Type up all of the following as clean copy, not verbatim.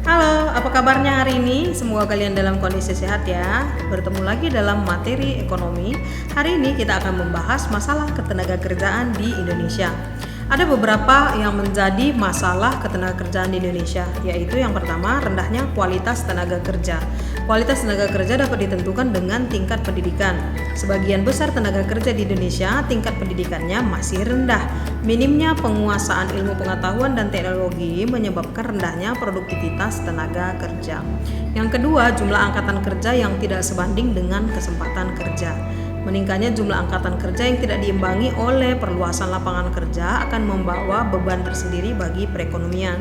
Halo, apa kabarnya hari ini? Semoga kalian dalam kondisi sehat ya. Bertemu lagi dalam materi ekonomi. Hari ini kita akan membahas masalah ketenagakerjaan di Indonesia. Ada beberapa yang menjadi masalah ketenagakerjaan di Indonesia, yaitu yang pertama, rendahnya kualitas tenaga kerja. Kualitas tenaga kerja dapat ditentukan dengan tingkat pendidikan. Sebagian besar tenaga kerja di Indonesia tingkat pendidikannya masih rendah. Minimnya penguasaan ilmu pengetahuan dan teknologi menyebabkan rendahnya produktivitas tenaga kerja. Yang kedua, jumlah angkatan kerja yang tidak sebanding dengan kesempatan kerja. Meningkatnya jumlah angkatan kerja yang tidak diimbangi oleh perluasan lapangan kerja akan membawa beban tersendiri bagi perekonomian.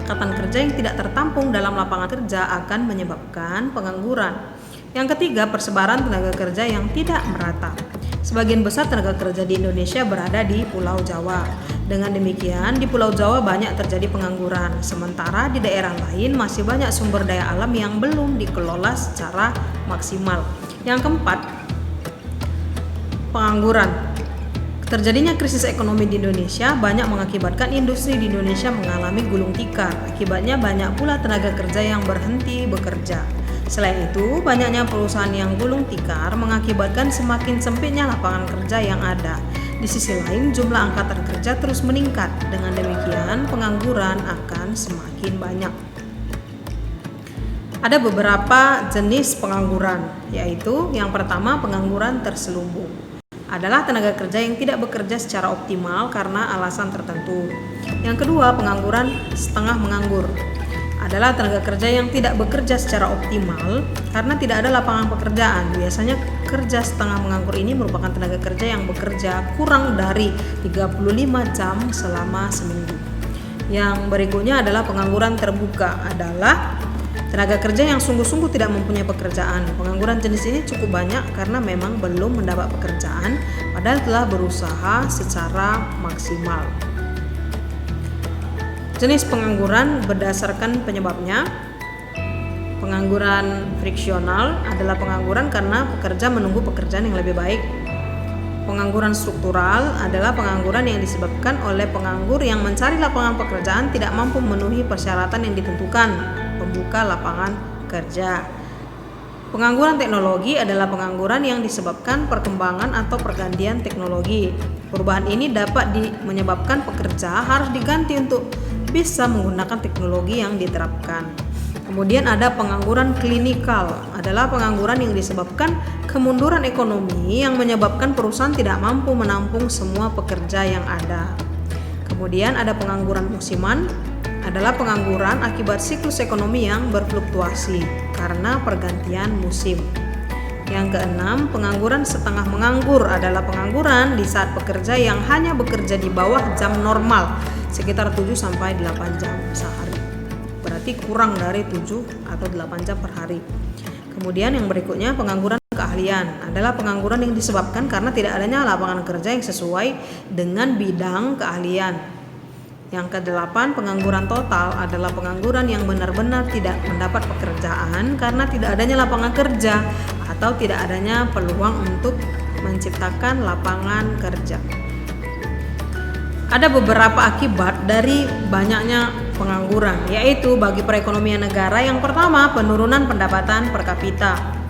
Angkatan kerja yang tidak tertampung dalam lapangan kerja akan menyebabkan pengangguran. Yang ketiga, persebaran tenaga kerja yang tidak merata. Sebagian besar tenaga kerja di Indonesia berada di Pulau Jawa. Dengan demikian, di Pulau Jawa banyak terjadi pengangguran, sementara di daerah lain masih banyak sumber daya alam yang belum dikelola secara maksimal. Yang keempat, pengangguran. Terjadinya krisis ekonomi di Indonesia banyak mengakibatkan industri di Indonesia mengalami gulung tikar. Akibatnya banyak pula tenaga kerja yang berhenti bekerja. Selain itu, banyaknya perusahaan yang gulung tikar mengakibatkan semakin sempitnya lapangan kerja yang ada. Di sisi lain, jumlah angkatan kerja terus meningkat. Dengan demikian, pengangguran akan semakin banyak. Ada beberapa jenis pengangguran, yaitu yang pertama, pengangguran terselubung. Adalah tenaga kerja yang tidak bekerja secara optimal karena alasan tertentu. Yang kedua, pengangguran setengah menganggur. Adalah tenaga kerja yang tidak bekerja secara optimal karena tidak ada lapangan pekerjaan. Biasanya kerja setengah menganggur ini merupakan tenaga kerja yang bekerja kurang dari 35 jam selama seminggu. Yang berikutnya adalah pengangguran terbuka. Adalah tenaga kerja yang sungguh-sungguh tidak mempunyai pekerjaan. Pengangguran jenis ini cukup banyak karena memang belum mendapat pekerjaan padahal telah berusaha secara maksimal. Jenis pengangguran berdasarkan penyebabnya. Pengangguran friksional adalah pengangguran karena pekerja menunggu pekerjaan yang lebih baik. Pengangguran struktural adalah pengangguran yang disebabkan oleh penganggur yang mencari lapangan pekerjaan tidak mampu memenuhi persyaratan yang ditentukan pembuka lapangan kerja. Pengangguran teknologi adalah pengangguran yang disebabkan perkembangan atau pergantian teknologi. Perubahan ini dapat menyebabkan pekerja harus diganti untuk bisa menggunakan teknologi yang diterapkan. Kemudian ada pengangguran klinikal, adalah pengangguran yang disebabkan kemunduran ekonomi yang menyebabkan perusahaan tidak mampu menampung semua pekerja yang ada. Kemudian ada pengangguran musiman, adalah pengangguran akibat siklus ekonomi yang berfluktuasi karena pergantian musim. Yang keenam, pengangguran setengah menganggur adalah pengangguran di saat pekerja yang hanya bekerja di bawah jam normal sekitar 7-8 jam sehari. Berarti kurang dari 7 atau 8 jam per hari. Kemudian yang berikutnya, pengangguran keahlian adalah pengangguran yang disebabkan karena tidak adanya lapangan kerja yang sesuai dengan bidang keahlian. Yang kedelapan, pengangguran total adalah pengangguran yang benar-benar tidak mendapat pekerjaan karena tidak adanya lapangan kerja atau tidak adanya peluang untuk menciptakan lapangan kerja. Ada beberapa akibat dari banyaknya pengangguran, yaitu bagi perekonomian negara. Yang pertama, penurunan pendapatan per kapita.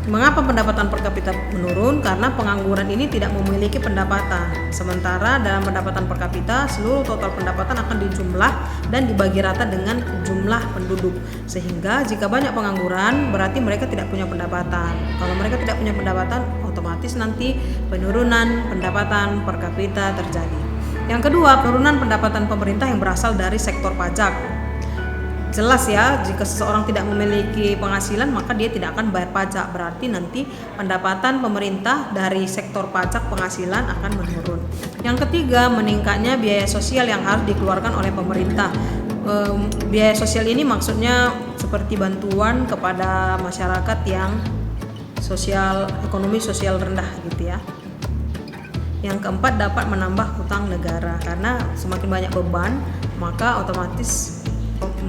Mengapa pendapatan per kapita menurun? Karena pengangguran ini tidak memiliki pendapatan. Sementara dalam pendapatan per kapita, seluruh total pendapatan akan dijumlah dan dibagi rata dengan jumlah penduduk. Sehingga jika banyak pengangguran, berarti mereka tidak punya pendapatan. Kalau mereka tidak punya pendapatan, otomatis nanti penurunan pendapatan per kapita terjadi. Yang kedua, penurunan pendapatan pemerintah yang berasal dari sektor pajak. Jelas ya, jika seseorang tidak memiliki penghasilan maka dia tidak akan bayar pajak. Berarti nanti pendapatan pemerintah dari sektor pajak penghasilan akan menurun. Yang ketiga, meningkatnya biaya sosial yang harus dikeluarkan oleh pemerintah. Biaya sosial ini maksudnya seperti bantuan kepada masyarakat yang ekonomi sosial rendah gitu ya. Yang keempat, dapat menambah hutang negara. Karena semakin banyak beban, maka otomatis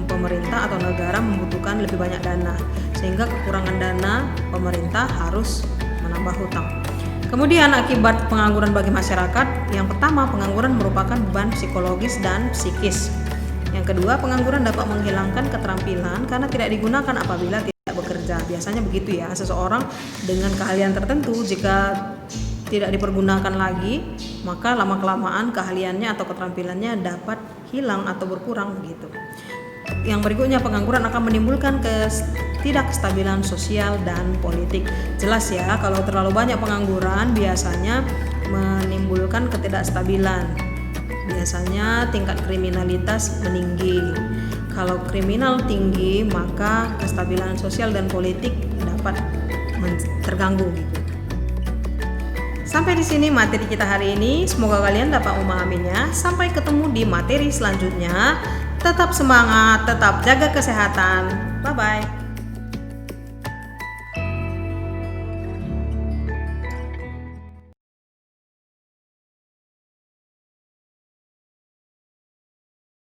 pemerintah atau negara membutuhkan lebih banyak dana, sehingga kekurangan dana pemerintah harus menambah hutang. Kemudian akibat pengangguran bagi masyarakat, yang pertama, pengangguran merupakan beban psikologis dan psikis. Yang kedua, pengangguran dapat menghilangkan keterampilan karena tidak digunakan apabila tidak bekerja. Biasanya begitu ya, seseorang dengan keahlian tertentu jika tidak dipergunakan lagi, maka lama-kelamaan keahliannya atau keterampilannya dapat hilang atau berkurang begitu. Yang berikutnya, pengangguran akan menimbulkan ketidakstabilan sosial dan politik. Jelas ya, kalau terlalu banyak pengangguran biasanya menimbulkan ketidakstabilan. Biasanya tingkat kriminalitas meninggi. Kalau kriminal tinggi, maka kestabilan sosial dan politik dapat terganggu. Sampai di sini materi kita hari ini. Semoga kalian dapat memahaminya. Sampai ketemu di materi selanjutnya. Tetap semangat, tetap jaga kesehatan. Bye-bye.